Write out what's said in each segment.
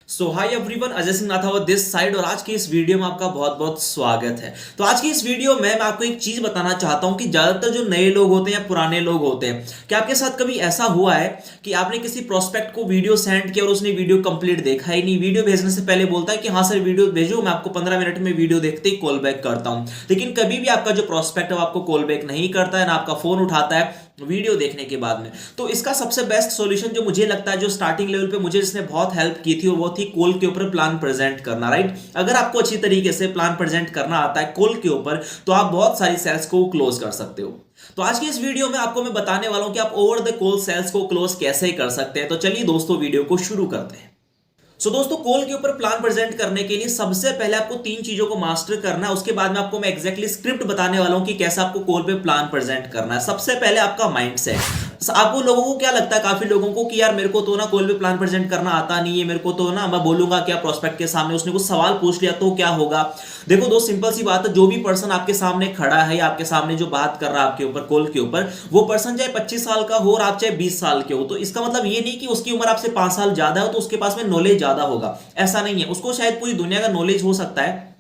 So high everyone, Ajay Singh Nathawat this side और आज की इस वीडियो में आपका बहुत बहुत स्वागत है। तो आज की इस वीडियो में मैं आपको एक चीज बताना चाहता हूं कि ज्यादातर जो नए लोग होते हैं या पुराने लोग होते हैं, क्या आपके साथ कभी ऐसा हुआ है कि आपने किसी प्रोस्पेक्ट को वीडियो सेंड किया और उसने वीडियो कंप्लीट देखा ही नहीं। वीडियो भेजने से पहले बोलता है कि हाँ सर वीडियो भेजो, मैं आपको 15 मिनट में वीडियो देखते ही कॉल बैक करता हूं, लेकिन कभी भी आपका जो प्रोस्पेक्ट है वो आपको कॉल बैक नहीं करता है, ना आपका फोन उठाता है वीडियो देखने के बाद में। तो इसका सबसे बेस्ट सॉल्यूशन जो मुझे लगता है, जो स्टार्टिंग लेवल पे मुझे जिसने बहुत हेल्प की थी, वो थी कॉल के ऊपर प्लान प्रेजेंट करना। राइट, अगर आपको अच्छी तरीके से प्लान प्रेजेंट करना आता है कॉल के ऊपर, तो आप बहुत सारी सेल्स को क्लोज कर सकते हो। तो आज की इस वीडियो में आपको मैं बताने वाला हूं कि आप ओवर द कॉल सेल्स को क्लोज कैसे कर सकते हैं। तो चलिए दोस्तों वीडियो को शुरू करते हैं। दोस्तों, कॉल के ऊपर प्लान प्रेजेंट करने के लिए सबसे पहले आपको तीन चीजों को मास्टर करना है। उसके बाद में आपको मैं एग्जैक्टली स्क्रिप्ट बताने वाला हूं कि कैसे आपको कॉल पे प्लान प्रेजेंट करना है। सबसे पहले आपका माइंडसेट। आपको लोगों को क्या लगता है, काफी लोगों को, कि यार मेरे को तो ना कॉल पे प्लान प्रेजेंट करना आता नहीं है, मेरे को तो ना मैं बोलूंगा क्या प्रोस्पेक्ट के सामने, उसने कुछ सवाल पूछ लिया तो क्या होगा। देखो दोस्त, सिंपल सी बात है, जो भी पर्सन आपके सामने खड़ा है या आपके सामने जो बात कर रहा है आपके ऊपर कॉल के ऊपर, वो पर्सन चाहे 25 साल का हो और आप चाहे 20 साल के हो, तो इसका मतलब ये नहीं कि उसकी उम्र आपसे 5 साल ज्यादा हो तो उसके पास में नॉलेज ज्यादा होगा। ऐसा नहीं है, उसको शायद पूरी दुनिया का नॉलेज हो सकता है,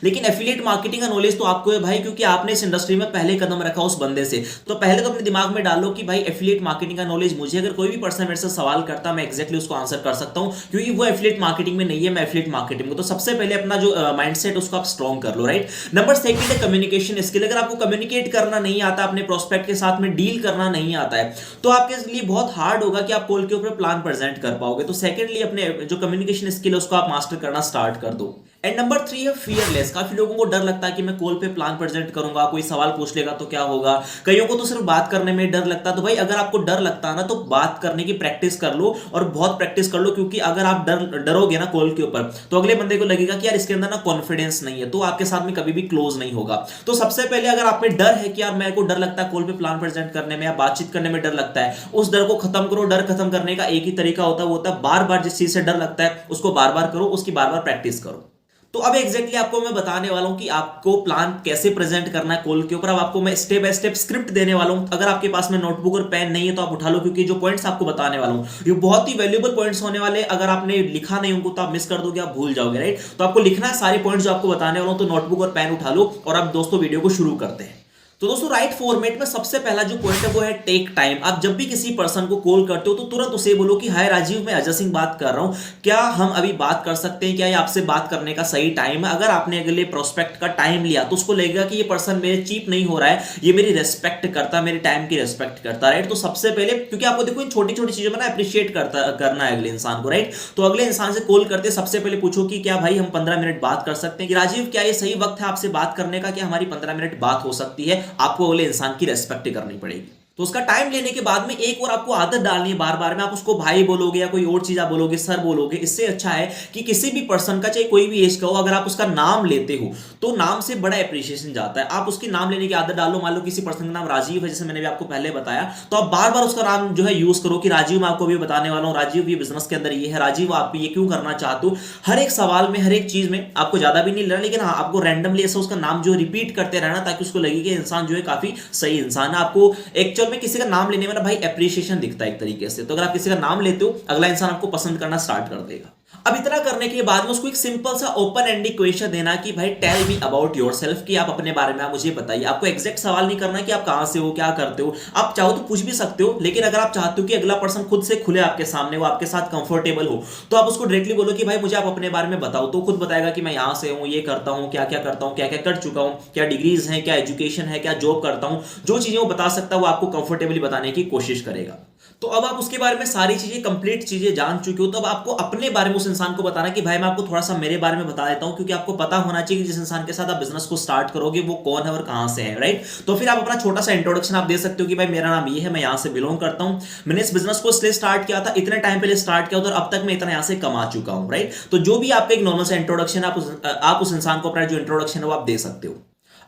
लेकिन एफिलिएट मार्केटिंग का नॉलेज तो आपको है भाई, क्योंकि आपने इस इंडस्ट्री में पहले कदम रखा उस बंदे से। तो पहले तो अपने दिमाग में डालो कि भाई एफिलिएट मार्केटिंग का नॉलेज मुझे, अगर कोई भी पर्सन मेरे से सवाल करता मैं एक्जैक्टली उसको आंसर कर सकता हूं, क्योंकि वो एफिलिएट मार्केटिंग में नहीं है, मैं एफिलिएट मार्केटिंग में। तो सबसे पहले अपना जो माइंडसेट उसको आप स्ट्रॉन्ग कर लो। राइट, नंबर सेकंड है कम्युनिकेशन स्किल। अगर आपको कम्युनिकेट करना नहीं आता, अपने प्रोस्पेक्ट के साथ में डील करना नहीं आता है, तो आपके लिए बहुत हार्ड होगा कि आप कॉल के ऊपर प्लान प्रेजेंट कर पाओगे। तो सेकेंडली अपने जो कम्युनिकेशन स्किल है उसको आप मास्टर करना स्टार्ट कर दो। एंड नंबर थ्री है फियरलेस। काफी लोगों को डर लगता है कि मैं कॉल पे प्लान प्रेजेंट करूंगा, कोई सवाल पूछ लेगा तो क्या होगा। कईयों को तो सिर्फ बात करने में डर लगता है। तो भाई अगर आपको डर लगता है ना, तो बात करने की प्रैक्टिस कर लो, और बहुत प्रैक्टिस कर लो, क्योंकि अगर आप डरोगे ना कॉल के ऊपर, तो अगले बंदे को लगेगा कि यार इसके अंदर ना कॉन्फिडेंस नहीं है, तो आपके साथ में कभी भी क्लोज नहीं होगा। तो सबसे पहले अगर आप में डर है कि यार मेरे को डर लगता है कॉल पे प्लान प्रेजेंट करने में या बातचीत करने में डर लगता है, उस डर को खत्म करो। डर खत्म करने का एक ही तरीका होता है, वो होता है बार बार जिस चीज से डर लगता है उसको बार बार करो, उसकी बार बार प्रैक्टिस करो। तो अब एग्जैक्टली आपको मैं बताने वाला हूं कि आपको प्लान कैसे प्रेजेंट करना है कॉल के ऊपर। अब आपको मैं स्टेप बाय स्टेप स्क्रिप्ट देने वाला हूं। अगर आपके पास में नोटबुक और पेन नहीं है तो आप उठा लो, क्योंकि जो पॉइंट्स आपको बताने वाला हूं ये बहुत ही वैल्यूएबल पॉइंट्स होने वाले। अगर आपने लिखा नहीं उनको तो आप मिस कर दोगे, आप भूल जाओगे। राइट, तो आपको लिखना है सारे पॉइंट्स जो आपको बताने वाला हूं। तो नोटबुक और पेन उठा लो और अब दोस्तों वीडियो को शुरू करते हैं। तो दोस्तों, राइट फॉर्मेट में सबसे पहला जो पॉइंट है वो है टेक टाइम। आप जब भी किसी पर्सन को कॉल करते हो तो तुरंत उसे बोलो कि हाय राजीव, मैं अजय सिंह बात कर रहा हूं, क्या हम अभी बात कर सकते हैं, क्या ये आपसे बात करने का सही टाइम है। अगर आपने अगले प्रोस्पेक्ट का टाइम लिया तो उसको लगेगा कि ये पर्सन मेरे चीप नहीं हो रहा है, ये मेरी रेस्पेक्ट करता, मेरे टाइम की रेस्पेक्ट करता। राइट, तो सबसे पहले, क्योंकि आपको देखो इन छोटी छोटी चीजों में ना अप्रिशिएट करना है अगले इंसान को। राइट, तो अगले इंसान से कॉल करते सबसे पहले पूछो कि क्या भाई हम 15 मिनट बात कर सकते हैं, कि राजीव क्या ये सही वक्त है आपसे बात करने का, क्या हमारी 15 मिनट बात हो सकती है। आपको अगले इंसान की रेस्पेक्ट करनी पड़ेगी। तो उसका टाइम लेने के बाद में एक और आपको आदत डालनी है, बार बार में आप उसको भाई बोलोगे या कोई और चीज आप बोलोगे, सर बोलोगे। इससे अच्छा है कि किसी भी पर्सन का, चाहे कोई भी एज का हो, अगर आप उसका नाम लेते हो तो नाम से बड़ा एप्रिसिएशन जाता है। आप उसके नाम लेने की आदत डालो। मान लो किसी पर्सन का नाम राजीव है, जैसे मैंने भी आपको पहले बताया, तो आप बार बार उसका नाम जो है यूज करो कि राजीव, मैं आपको भी बताने वाला हूं, राजीव ये बिजनेस के अंदर ये है, राजीव आप ये क्यों करना चाहते हो। हर एक सवाल में, हर एक चीज में आपको ज्यादा भी नहीं लेना, लेकिन हाँ आपको रैंडमली ऐसा उसका नाम जो रिपीट करते रहना, ताकि उसको लगे कि इंसान जो है काफी सही इंसान है। आपको एक्चुअल में किसी का नाम लेने में ना भाई एप्रिसिएशन दिखता है एक तरीके से। तो अगर आप किसी का नाम लेते हो, अगला इंसान आपको पसंद करना स्टार्ट कर देगा। अब इतना करने के बाद में उसको एक सिंपल सा ओपन एंडिंग क्वेश्चन देना कि भाई टेल मी अबाउट योरसेल्फ, कि आप अपने बारे में आप मुझे बताइए। आपको एग्जैक्ट सवाल नहीं करना कि आप कहां से हो, क्या करते हो। आप चाहो तो पूछ भी सकते हो, लेकिन अगर आप चाहते हो कि अगला पर्सन खुद से खुले आपके सामने, वो आपके साथ कंफर्टेबल हो, तो आप उसको डायरेक्टली बोलो कि भाई मुझे आप अपने बारे में बताओ। तो खुद बताएगा कि मैं यहां से हूं, ये करता हूं, क्या क्या करता हूं, क्या क्या कर चुका हूं, क्या डिग्रीज हैं, क्या एजुकेशन है, क्या जॉब करता हूं। जो चीजें वो बता सकता है वो आपको कंफर्टेबली बताने की कोशिश करेगा। तो अब आप उसके बारे में सारी चीजें, कंप्लीट चीजें जान चुके हो, तो अब आपको अपने बारे में उस इंसान को बताना कि भाई मैं आपको थोड़ा सा मेरे बारे में बता देता हूं, क्योंकि आपको पता होना चाहिए कि जिस इंसान के साथ आप बिजनेस को स्टार्ट करोगे वो कौन है और कहां से है। राइट, तो फिर आप अपना छोटा सा इंट्रोडक्शन आप दे सकते हो कि भाई मेरा नाम ये है, मैं यहां से बिलोंग करता हूं, मैंने इस बिजनेस को इसलिए स्टार्ट किया था, इतने टाइम पहले स्टार्ट किया था, और अब तक मैं इतना यहां से कमा चुका हूं। राइट, तो जो भी आपका एक नॉर्मल सा इंट्रोडक्शन, आप उस इंसान को अपना जो इंट्रोडक्शन है वो आप दे सकते हो।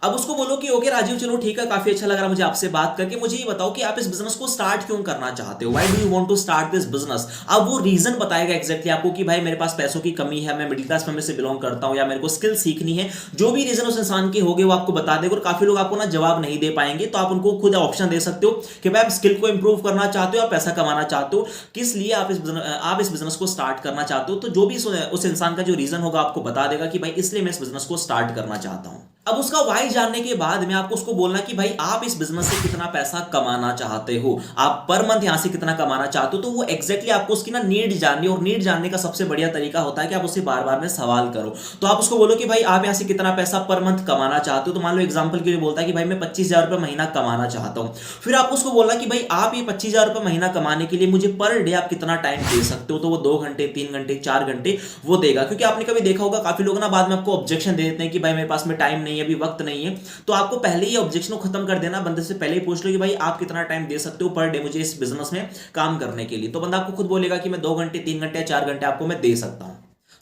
अब उसको बोलो कि ओके राजीव, चलो ठीक है, काफी अच्छा लग रहा मुझे आपसे बात करके, मुझे ये बताओ कि आप इस बिजनेस को स्टार्ट क्यों करना चाहते हो, why do you want to start this business. अब वो रीजन बताएगा एग्जैक्टली आपको कि भाई मेरे पास पैसों की कमी है, मैं मिडिल क्लास फैमिली से बिलोंग करता हूं, या मेरे को स्किल सीखनी है, जो भी रीजन उस इंसान के होंगे वो आपको बता देगा। और काफी लोग आपको ना जवाब नहीं दे पाएंगे, तो आप उनको खुद ऑप्शन दे सकते हो कि भाई आप स्किल को इंप्रूव करना चाहते हो, आप पैसा कमाना चाहते हो, किस लिए आप इस बिजनेस को स्टार्ट करना चाहते हो। तो जो भी उस इंसान का जो रीजन होगा आपको बता देगा कि भाई इसलिए मैं इस बिजनेस को स्टार्ट करना चाहता हूं। अब उसका वाई जानने के बाद में आपको उसको बोलना कि भाई आप इस बिजनेस से कितना पैसा कमाना चाहते हो, आप पर मंथ यहां से कितना कमाना चाहते हो। तो वो एग्जैक्टली आपको उसकी ना नीड जाननी, और नीड जानने का सबसे बढ़िया तरीका होता है कि आप उससे बार बार में सवाल करो। तो आप उसको बोलो कि भाई आप यहां से कितना पैसा पर मंथ कमाना चाहते हो। तो मान लो एग्जाम्पल के लिए बोलता है कि भाई मैं 25,000 रुपए महीना कमाना चाहता हूं। फिर आप उसको बोलना कि भाई आप ये 25,000 रुपए महीना कमाने के लिए मुझे पर डे आप कितना टाइम दे सकते हो। तो वो 2 घंटे, 3 घंटे, 4 घंटे वो देगा। क्योंकि आपने कभी देखा होगा काफी लोग ना बाद में आपको ऑब्जेक्शन दे देते हैं कि भाई मेरे पास में टाइम नहीं है, अभी वक्त नहीं है। तो आपको पहले ही ऑब्जेक्शन को खत्म कर देना, बंदे से पहले ही पूछ लो कि भाई आप कितना टाइम दे सकते हो पर डे मुझे इस बिजनेस में काम करने के लिए। तो बंदा आपको खुद बोलेगा कि मैं 2 घंटे, 3 घंटे, 4 घंटे आपको मैं दे सकता हूं।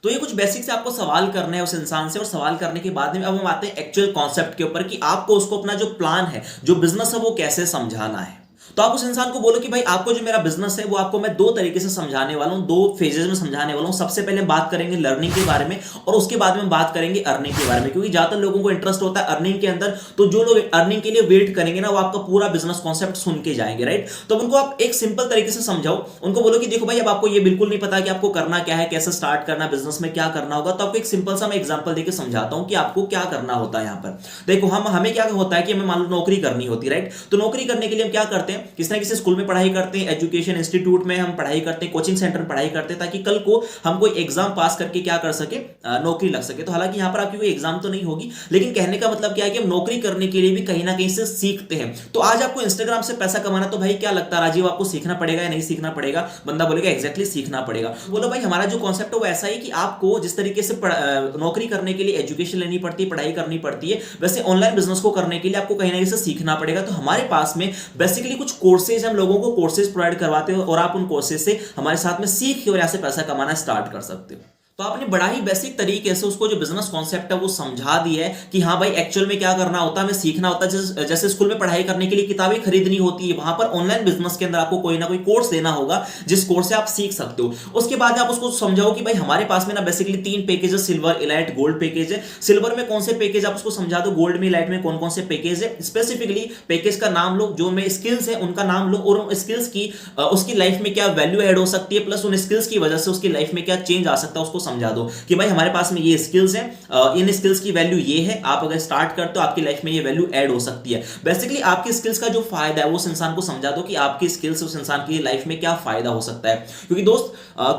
तो ये कुछ बेसिक से आपको सवाल करना है उस इंसान से, और सवाल करने के बाद में अब हम आते हैं एक्चुअल कॉन्सेप्ट के ऊपर कि आपको उसको अपना जो प्लान है, जो बिजनेस है, वो कैसे समझाना है। तो आप उस इंसान को बोलो कि भाई आपको जो मेरा बिजनेस है वो आपको मैं 2 तरीके से समझाने वाला हूं, 2 फेजेस में समझाने वाला हूं। सबसे पहले बात करेंगे लर्निंग के बारे में, और उसके बाद में बात करेंगे अर्निंग के बारे में। क्योंकि ज्यादातर लोगों को इंटरेस्ट होता है अर्निंग के अंदर, तो जो लोग अर्निंग के लिए वेट करेंगे ना वो आपका पूरा बिजनेस कॉन्सेप्ट सुन के जाएंगे, राइट। तो उनको आप एक सिंपल तरीके से समझाओ, उनको बोलो कि देखो भाई अब आपको ये बिल्कुल नहीं पता कि आपको करना क्या है, कैसे स्टार्ट करना, बिजनेस में क्या करना होगा। तो आपको एक सिंपल सा मैं एग्जांपल देकर समझाता हूं कि आपको क्या करना होता है। यहां पर देखो हमें क्या होता है कि हमें मान लो नौकरी करनी होती है, राइट। तो नौकरी करने के लिए हम क्या करते हैं, किसी ना किसी स्कूल में पढ़ाई करते हैं, एजुकेशन इंस्टीट्यूट में हम पढ़ाई करते हैं, कोचिंग सेंटर में पढ़ाई करते हैं, ताकि कल को हम कोई एग्जाम पास करके क्या कर सके, नौकरी लग सके। तो हालांकि यहां पर आपकी कोई एग्जाम तो नहीं होगी, लेकिन कहने का मतलब क्या है कि हम नौकरी करने के लिए भी कहीं ना कहीं से सीखते हैं। तो आज आपको इंस्टाग्राम से पैसा कमाना, तो भाई क्या लगता है राजीव आपको सीखना पड़ेगा या नहीं सीखना पड़ेगा। बंदा बोलेगा एग्जैक्टली सीखना पड़ेगा। बोलो भाई हमारा जो कॉन्सेप्ट है वो ऐसा है कि आपको जिस तरीके से नौकरी करने के लिए एजुकेशन लेनी पड़ती है, पढ़ाई करनी पड़ती है, वैसे ऑनलाइन बिजनेस को करने के लिए आपको कहीं ना कहीं से सीखना पड़ेगा। तो हमारे पास में बेसिकली कुछ कोर्सेज, हम लोगों को कोर्सेज प्रोवाइड करवाते हो, और आप उन कोर्सेज से हमारे साथ में सीख के और यहां से पैसा कमाना स्टार्ट कर सकते हो। तो आपने बड़ा ही बेसिक तरीके से उसको जो बिजनेस कॉन्सेप्ट है वो समझा दिया है कि हाँ भाई एक्चुअल में क्या करना होता है, हमें सीखना होता है। जैसे स्कूल में पढ़ाई करने के लिए किताबें खरीदनी होती है, वहां पर ऑनलाइन बिजनेस के अंदर आपको कोई ना कोई कोर्स लेना होगा जिस कोर्स से आप सीख सकते हो। उसके बाद आप उसको समझाओ कि भाई हमारे पास में ना बेसिकली 3 पैकेज है, सिल्वर, इलाइट, गोल्ड पैकेज है। सिल्वर में कौन से पैकेज आप उसको समझा दो, गोल्ड में, इलाइट में कौन कौन से पैकेज है। स्पेसिफिकली पैकेज का नाम लो, जो में स्किल्स है उनका नाम लो, और उन स्किल्स की उसकी लाइफ में क्या वैल्यू ऐड हो सकती है, प्लस उन स्किल्स की वजह से उसकी लाइफ में क्या चेंज आ सकता है, उसको समझा दो कि भाई हमारे पास में ये स्किल्स हैं, इन स्किल्स की वैल्यू ये है, आप अगर स्टार्ट करते हो आपकी लाइफ में ये वैल्यू ऐड हो सकती है। बेसिकली आपकी स्किल्स का जो फायदा है वो उस इंसान को समझा दो कि आपकी स्किल्स उस इंसान की लाइफ में क्या फायदा हो सकता है। क्योंकि दोस्त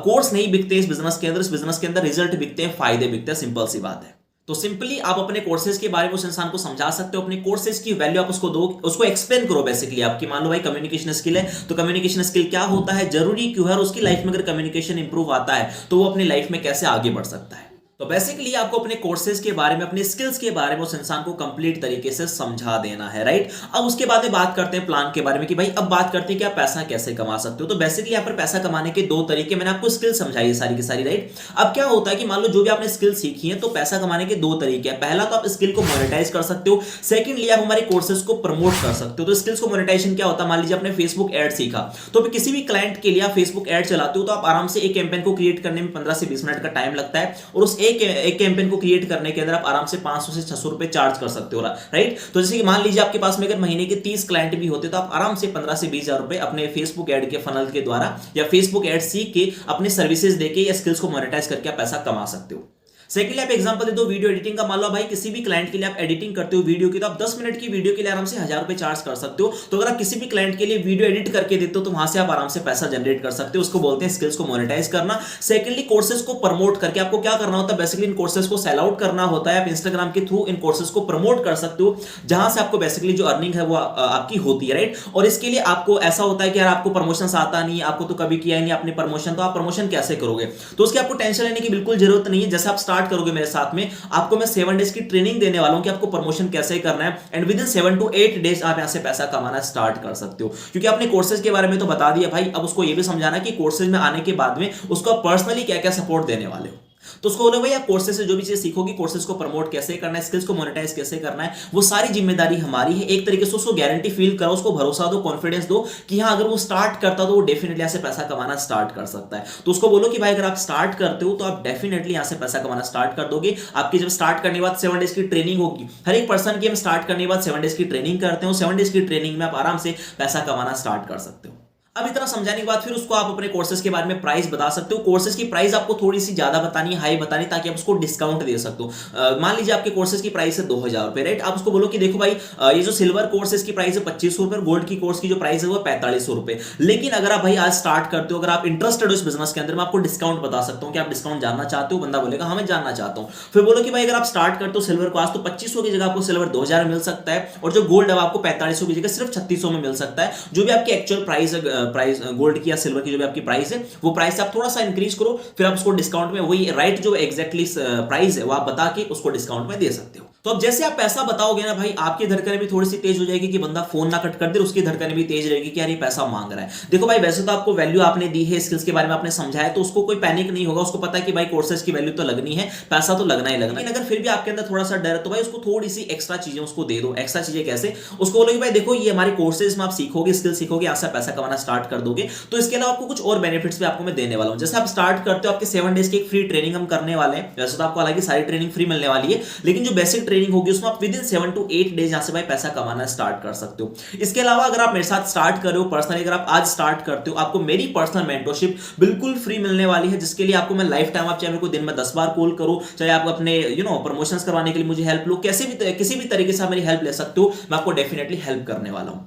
कोर्स नहीं बिकते इस बिजनेस के अंदर, इस बिजनेस के अंदर रिजल्ट बिकते हैं, फायदे बिकते हैं, सिंपल सी बात है। तो सिंपली आप अपने कोर्सेज के बारे में उस इंसान को समझा सकते हो, अपने कोर्सेज की वैल्यू आप उसको दो, उसको एक्सप्लेन करो। बेसिकली आपकी मान लो भाई कम्युनिकेशन स्किल है, तो कम्युनिकेशन स्किल क्या होता है, जरूरी क्यों है, और उसकी लाइफ में अगर कम्युनिकेशन इंप्रूव आता है तो वो अपनी लाइफ में कैसे आगे बढ़ सकता है। तो बेसिकली आपको अपने कोर्सेज के बारे में, अपने स्किल्स के बारे में उस इंसान को कंप्लीट तरीके से समझा देना है, राइट। अब उसके बाद में बात करते हैं प्लान के बारे में कि भाई अब बात करते हैं कि आप पैसा कैसे कमा सकते हो। तो बेसिकली यहाँ पर पैसा कमाने के 2 तरीके, मैंने आपको स्किल समझाई सारी की सारी, राइट। अब क्या होता है कि मान लो जो भी आपने स्किल सीखी है, तो पैसा कमाने के 2 तरीके हैं। पहला तो आप स्किल को मोनेटाइज कर सकते हो, सेकंडली आप हमारे कोर्सेज को प्रमोट कर सकते हो। तो स्किल्स को मोनेटाइजेशन क्या होता है, मान लीजिए आपने फेसबुक एड सीखा, तो किसी भी क्लाइंट के लिए आप फेसबुक एड चलाते हो, तो आप आराम से एक कैंपेन को क्रिएट करने में 15 से 20 मिनट का टाइम लगता है, और उस एक कैंपेन को क्रिएट करने के अंदर आप आराम से 500 से 600 रुपए चार्ज कर सकते हो, राइट। तो जैसे कि मान लीजिए आपके पास में अगर महीने के 30 क्लाइंट भी होते, तो आप आराम से 15 से 20 हजार रुपए अपने फेसबुक एड के फनल के द्वारा या फेसबुक एड सीख के अपने सर्विसेज देके या स्किल्स को मोनेटाइज करके आप पैसा कमा सकते हो। सेकेंडली आप एग्जांपल दे दो वीडियो एडिटिंग का। मान लो भाई किसी भी क्लाइंट के लिए आप एडिटिंग करते हो वीडियो की, तो आप 10 मिनट की वीडियो के लिए आराम से 1000 रुपए चार्ज कर सकते हो। तो अगर आप किसी भी क्लाइंट के लिए वीडियो एडिट करके देते हो, तो वहां से आप आराम से पैसा जनरेट कर सकते हो। उसको बोलते हैं स्किल्स को मोनेटाइज करना। सेकेंडली कोर्सेज को प्रमोट करके आपको क्या करना होता है, बेसिकली इन कोर्सेज को सेल आउट करना होता है। आप इंस्टाग्राम के थ्रू इन कोर्सेज को प्रमोट कर सकते हो, जहां से आपको बेसिकली जो अर्निंग है वो आपकी होती है, राइट। और इसके लिए आपको ऐसा होता है कि यार आपको प्रमोशन आता नहीं है, आपको तो कभी किया ही नहीं आपने प्रमोशन, तो आप प्रमोशन कैसे करोगे। तो उसकी आपको टेंशन लेने की बिल्कुल जरूरत नहीं है। जैसे आप स्टार्ट करोगे मेरे साथ में, आपको मैं 7 डेज की ट्रेनिंग देने वाला हूं कि आपको प्रमोशन कैसे करना है, and with in 7 to 8 days आप यहां से पैसा कमाना स्टार्ट कर सकते हो। क्योंकि आपने कोर्सेज के बारे में तो बता दिया भाई, अब उसको ये भी समझाना कि कोर्सेज में आने के बाद में उसको पर्सनली क्या क्या सपोर्ट देने वाले हो। तो उसको बोलो भाई आप कोर्सेज से जो भी चीज सीखोगी, कोर्सेज को प्रमोट कैसे करना है, स्किल्स को मोनेटाइज कैसे करना है, वो सारी जिम्मेदारी हमारी है। एक तरीके से उसको गारंटी फील करो, उसको भरोसा दो, कॉन्फिडेंस दो कि हाँ अगर वो स्टार्ट करता तो वो डेफिनेटली यहाँ से पैसा कमाना स्टार्ट कर सकता है। तो उसको बोलो कि भाई अगर आप स्टार्ट करते हो तो आप डेफिनेटली यहाँ से पैसा कमाना स्टार्ट कर दोगे। आपकी जब स्टार्ट करने के बाद 7 डेज की ट्रेनिंग होगी, हर एक पर्सन की हम स्टार्ट करने के बाद 7 डेज की ट्रेनिंग करते हैं, 7 डेज की ट्रेनिंग में आप आराम से पैसा कमाना स्टार्ट कर सकते हो। अब इतना समझाने के बाद फिर उसको आप अपने कोर्सेज के बारे में प्राइस बता सकते हो। कोर्सेज की प्राइस आपको थोड़ी सी ज्यादा बतानी है, हाई बतानी, ताकि आप उसको डिस्काउंट दे सकते हो। मान लीजिए आपके कोर्सेज की प्राइस है 2000 रुपए, राइट। आप उसको बोलो कि देखो भाई ये जो सिल्वर कोर्सेज की प्राइस है 2500 रुपए, गोल्ड की कोर्स की जो प्राइस है वो 4500 रुपए। लेकिन अगर आप भाई आज स्टार्ट करते हो, अगर आप इंटरेस्टेड हो इस बिजनेस के अंदर, मैं आपको डिस्काउंट बता सकता हूँ कि आप डिस्काउंट जानना चाहते हो। बंदा बोलेगा हाँ मैं जानना चाहता हूँ। फिर बोलो कि भाई अगर आप स्टार्ट करते हो सिल्वर को आज, तो 2500 की जगह आपको सिल्वर 2000 मिल सकता है, और जो गोल्ड है आपको 4500 की जगह सिर्फ 3600 में मिल सकता है। जो भी आपकी एक्चुअल प्राइस गोल्ड या सिल्वर की जो भी आपकी प्राइस है, वो प्राइस आप थोड़ा सा इंक्रीज करो, फिर आप उसको डिस्काउंट में वही राइट जो एग्जैक्टली प्राइस है वो आप बता के उसको डिस्काउंट में दे सकते हो। तो अब जैसे आप पैसा बताओगे ना भाई, आपकी धड़कनें भी थोड़ी सी तेज हो जाएगी कि बंदा फोन ना कट कर दे, उसकी धड़कनें भी तेज रहेगी कि यार ये पैसा मांग रहा है। देखो भाई वैसे तो आपको वैल्यू आपने दी है, स्किल्स के बारे में आपने समझाया, तो उसको कोई पैनिक नहीं होगा। उसको पता है कि भाई कोर्सेज की वैल्यू तो लगनी है, पैसा तो लगना ही लगना है। लेकिन अगर फिर भी आपके अंदर थोड़ा सा डर है तो भाई उसको थोड़ी सी एक्स्ट्रा चीजें उसको दे दो। एक्स्ट्रा चीजें कैसे? उसको बोलो कि भाई देखो ये हमारे कोर्सेज में आप सीखोगे, स्किल सीखोगे, यहाँ से पैसा कमाना स्टार्ट कर दोगे, तो इसके अलावा आपको कुछ और बेनिफिट्स भी आपको मैं देने वाला हूँ। जैसे आप स्टार्ट करते हो, आपके 7 डेज की एक फ्री ट्रेनिंग हम करने वाले हैं। वैसे तो आपको हालांकि सारी ट्रेनिंग फ्री मिलने वाली है, लेकिन जो बेसिक ट्रेनिंग होगी उसमें आप विद इन 7 to 8 डेज यहां से भाई पैसा कमाना स्टार्ट कर सकते हो। इसके अलावा अगर आप मेरे साथ स्टार्ट कर रहे हो पर्सनली, अगर आप आज स्टार्ट करते हो, आपको मेरी पर्सनल मेंटरशिप बिल्कुल फ्री मिलने वाली है, जिसके लिए आपको मैं लाइफ टाइम, आप चाहे मेरे को दिन में 10 बार कॉल करो, चाहे आप अपने प्रमोशंस करवाने के लिए मुझे हेल्प लो, किसी भी तरीके से आप मेरी हेल्प ले सकते हो, मैं आपको डेफिनेटली हेल्प करने वाला हूं।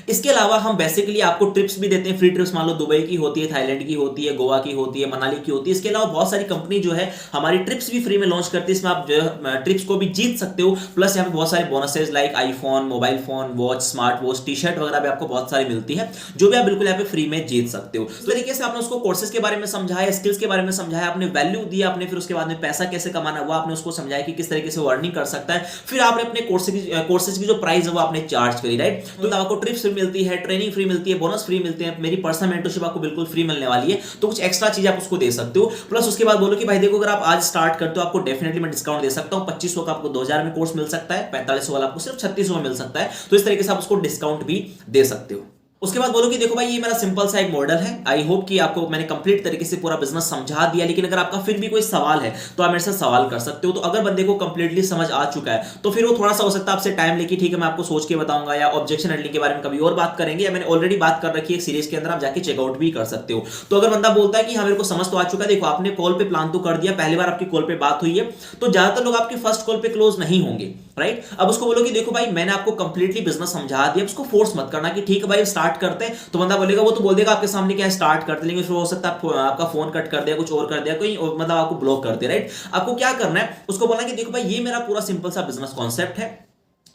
इसके अलावा हम बेसिकली आपको ट्रिप्स भी देते हैं, फ्री ट्रिप्स। मान लो दुबई की होती है, थाईलैंड की होती है, गोवा की होती है, मनाली की होती है। इसके अलावा बहुत सारी कंपनी जो है हमारी ट्रिप्स भी फ्री में लॉन्च करती है, इसमें आप जो है ट्रिप्स को भी जीत सकते हो। प्लस यहाँ पे बहुत सारे bonuses like iPhone, mobile phone, watch, smart watch, T shirt वगैरह भी आपको बहुत सारी मिलती है, जो भी आप बिल्कुल यहाँ पे फ्री में जीत सकते हो। इस तरीके से आपने उसको कोर्सेज के बारे में समझाया, स्किल्स के बारे में समझाया, आपने वैल्यू दिया, आपने फिर उसके बाद में पैसा कैसे कमाना वो आपने उसको समझाया कि किस तरीके से वो अर्निंग कर सकता है। फिर आपने अपने कोर्सेज की जो प्राइस है वो आपने चार्ज करी, राइट। तो आपको ट्रिप्स मिलती है, ट्रेनिंग फ्री मिलती है, बोनस फ्री मिलते हैं, मेरी पर्सनल मेंटरशिप आपको बिल्कुल फ्री मिलने वाली है। तो कुछ एक्स्ट्रा चीज आप उसको दे सकते हो। प्लस उसके बाद बोलो कि भाई देखो अगर आप आज स्टार्ट करते हो, आपको डेफिनेटली मैं डिस्काउंट दे सकता हूं। 2500 का आपको 2000 में कोर्स मिल सकता है, 4500 वाला आपको सिर्फ 3600 में मिल सकता है। तो इस तरीके से आप उसको डिस्काउंट भी दे सकते हो। उसके बाद बोलो कि देखो भाई ये मेरा सिंपल सा एक मॉडल है। आई होप कि आपको मैंने कंप्लीट तरीके से पूरा बिजनेस समझा दिया। लेकिन अगर आपका फिर भी कोई सवाल है तो आप मेरे से सवाल कर सकते हो। तो अगर बंदे को कंप्लीटली समझ आ चुका है तो फिर वो थोड़ा सा हो सकता है आपसे टाइम लेके, ठीक है मैं आपको सोच के बताऊंगा, या ऑब्जेक्शन हैंडलिंग के बारे में कभी और बात करेंगे, या मैंने ऑलरेडी बात कर रखी है एक सीरीज के अंदर, आप जाके चेकआउट भी कर सकते हो। तो अगर बंदा बोलता है कि हाँ मेरे को समझ तो आ चुका है, देखो आपने कॉल पे प्लान तो कर दिया, पहली बार आपकी कॉल पे बात हुई है, तो ज्यादातर लोग आपके फर्स्ट कॉल पे क्लोज नहीं होंगे, राइट। अब उसको बोलो कि देखो भाई मैंने आपको कंप्लीटली बिजनेस समझा दिया, उसको फोर्स मत करना कि ठीक है भाई स्टार्ट करते हैं। तो बंदा बोलेगा, वो तो बोल देगा आपके सामने क्या स्टार्ट करते, लेकिन फिर हो सकता है आपका फोन कट कर दिया, कुछ और कर दिया, कोई मतलब आपको ब्लॉक कर दिया, राइट। आपको क्या करना है, उसको बोलना कि देखो भाई ये मेरा पूरा सिंपल सा बिजनेस कॉन्सेप्ट है,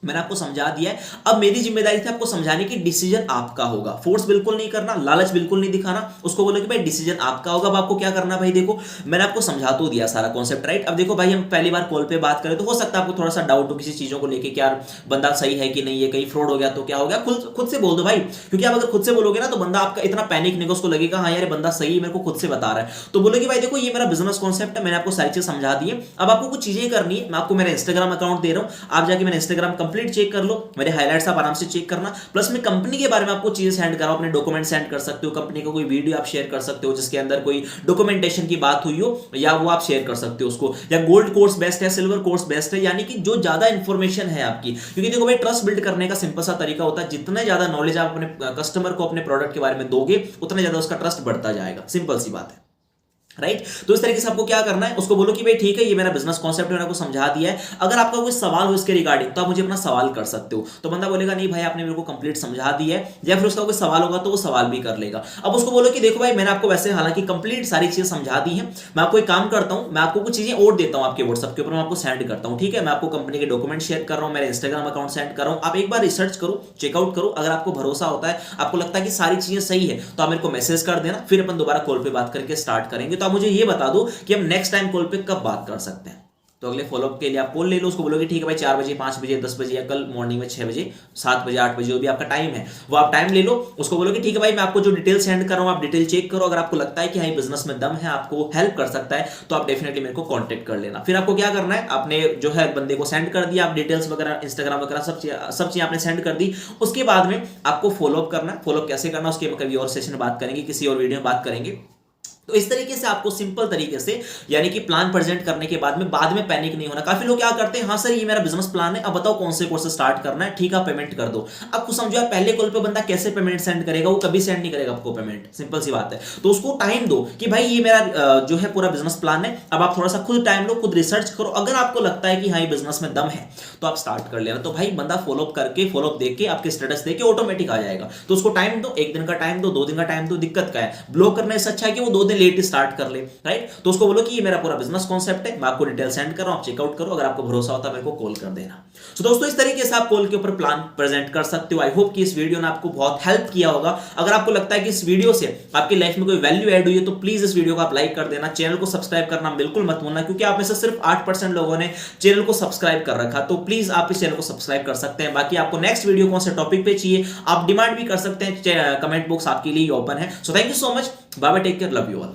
मैंने आपको समझा दिया है। अब मेरी जिम्मेदारी थी आपको समझाने की, डिसीजन आपका होगा। फोर्स बिल्कुल नहीं करना, लालच बिल्कुल नहीं दिखाना। उसको बोलो कि भाई डिसीजन आपका होगा। अब आपको क्या करना भाई, देखो मैंने आपको समझा तो दिया सारा कॉन्सेप्ट, राइट। अब देखो भाई हम पहली बार कॉल पे बात करें तो हो सकता है आपको थोड़ा सा डाउट हो किसी चीजों को लेके, क्या बंदा सही है कि नहीं है, कहीं फ्रॉड हो गया तो क्या हो गया। खुद से बोल दो भाई, क्योंकि आप अगर खुद से बोलोगे ना तो बंदा आपका इतना पैनिक नहीं, उसको लगेगा हाँ यार बंदा सही मेरे को खुद से बता रहा है। तो बोलो कि भाई देखो ये मेरा बिजनेस कॉन्सेप्ट है, मैंने आपको सारी चीज समझा दी है। अब आपको कुछ चीजें करनी है, मैं आपको मेरा इंस्टाग्राम अकाउंट दे रहा हूं, आप जाके मेरा इंस्टाग्राम कंप्लीट चेक कर लो, मेरे हाइलाइट्स आप आराम से चेक करना। प्लस मैं कंपनी के बारे में आपको चीजें सेंड कर रहा हूं, अपने डॉक्यूमेंट सेंड कर सकते हो, कंपनी का कोई वीडियो आप शेयर कर सकते हो जिसके अंदर कोई डॉक्यूमेंटेशन की बात हुई हो, या वो आप शेयर कर सकते हो उसको। या गोल्ड कोर्स बेस्ट है, सिल्वर कोर्स बेस्ट है, यानी कि जो ज्यादा इंफॉर्मेशन है आपकी। क्योंकि देखो भाई ट्रस्ट बिल्ड करने का सिंपल सा तरीका होता है, जितना ज्यादा नॉलेज आप अपने कस्टमर को अपने प्रोडक्ट के बारे में दोगे उतना ज्यादा उसका ट्रस्ट बढ़ता जाएगा, सिंपल सी बात है, राइट। तो इस तरीके से आपको क्या करना है, उसको बोलो कि भाई ठीक है ये मेरा बिजनेस कॉन्सेप्ट मैंने आपको समझा दिया है, अगर आपका कोई सवाल हो इसके रिगार्डिंग तो आप मुझे अपना सवाल कर सकते हो। तो बंदा बोलेगा नहीं भाई आपने मेरे को कंप्लीट समझा दिया है, या फिर उसका कोई सवाल होगा तो वो सवाल भी कर लेगा। अब उसको बोलो कि देखो भाई मैंने आपको वैसे हालांकि कंप्लीट सारी चीजें समझा दी है, मैं आपको एक काम करता हूं, मैं आपको कुछ चीजें और देता हूं आपके व्हाट्सएप के ऊपर, मैं आपको सेंड करता हूं, ठीक है। मैं आपको कंपनी के डॉक्यूमेंट शेयर कर रहा हूं, मेरा इंस्टाग्राम अकाउंट सेंड कर रहा हूं, आप एक बार रिसर्च करो, चेकआउट करो। अगर आपको भरोसा होता है, आपको लगता है कि सारी चीजें सही है, तो आप मेरे को मैसेज कर देना, फिर अपन दोबारा कॉल पे बात करके स्टार्ट करेंगे। तो आप मुझे ये बता दो कि हम नेक्स्ट टाइम कॉल पे कब बात कर सकते हैं। तो अगले फॉलोअप के लिए आप कॉल ले लो, उसको बोलोगे ठीक है भाई 4 बजे, 5 बजे, 10 बजे या कल मॉर्निंग में 6 बजे, 7 बजे, 8 बजे, जो भी आपका टाइम है वो आप टाइम ले लो। उसको बोलोगे ठीक है भाई मैं आपको जो डिटेल सेंड कर रहा हूँ आप डिटेल चेक करो, अगर आपको लगता है कि हाँ बिजनेस में दम है, आपको हेल्प कर सकता है, तो आप डेफिनेटली मेरे को कॉन्टेक्ट कर लेना। फिर आपको क्या करना है, आपने जो है बंदे को सेंड कर दिया, आप डिटेल्स वगैरह इंस्टाग्राम वगैरह सब चीज आपने सेंड कर दी। उसके बाद में आपको फॉलोअप करना है। फॉलोअप कैसे करना उसके कभी और सेशन में बात करेंगे, किसी और वीडियो में बात करेंगे। तो इस तरीके से आपको सिंपल तरीके से यानी कि प्लान प्रेजेंट करने के बाद में पैनिक नहीं होना। काफी लोग क्या करते हैं, हाँ सर ये मेरा बिजनेस प्लान है, अब बताओ कौन से कोर्स स्टार्ट करना है, ठीक है पेमेंट कर दो। अब कुछ समझो पहले कॉल पे बंदा कैसे पेमेंट सेंड करेगा, वो कभी सेंड नहीं करेगा आपको पेमेंट, सिंपल सी बात है। तो उसको टाइम दो कि भाई ये मेरा जो है पूरा बिजनेस प्लान है, अब आप थोड़ा सा खुद टाइम लो, खुद रिसर्च करो, अगर आपको लगता है कि हाँ ये बिजनेस में दम है तो आप स्टार्ट कर लेना। तो भाई बंदा फॉलोअप करके, फॉलोअप देख के, आपके स्टेटस देख के ऑटोमेटिक आ जाएगा। तो उसको टाइम दो, 1 दिन का टाइम दो, 2 दिन का टाइम दो, दिक्कत क्या है, ब्लॉक करने से अच्छा है कि वो 2 दिन लेट स्टार्ट कर ले, राइट। तो उसको बोलो कि ये मेरा पूरा बिजनेस कॉन्सेप्ट है, मैं आपको डिटेल सेंड कर रहा हूं, आप चेकआउट करो, अगर आपको भरोसा होता है मेरे को कॉल कर देना। तो दोस्तों इस तरीके से आप कॉल के ऊपर प्लान प्रेजेंट कर सकते हो। आई होप कि इस वीडियो ने आपको बहुत हेल्प किया होगा। अगर आपको लगता है कि इस वीडियो से आपकी लाइफ में कोई वैल्यू ऐड हुई है तो प्लीज इस वीडियो को आप लाइक कर देना, चैनल को सब्सक्राइब करना बिल्कुल मत भूलना, क्योंकि आप में से सिर्फ 8% लोगों ने चैनल को सब्सक्राइब कर रखा। तो प्लीज आप इस चैनल को सब्सक्राइब कर सकते हैं। बाकी आपको नेक्स्ट वीडियो कौन से टॉपिक पे चाहिए आप डिमांड भी कर सकते हैं, कमेंट बॉक्स आपके लिए ओपन है। So thank you so much, bye bye, take care, love you all.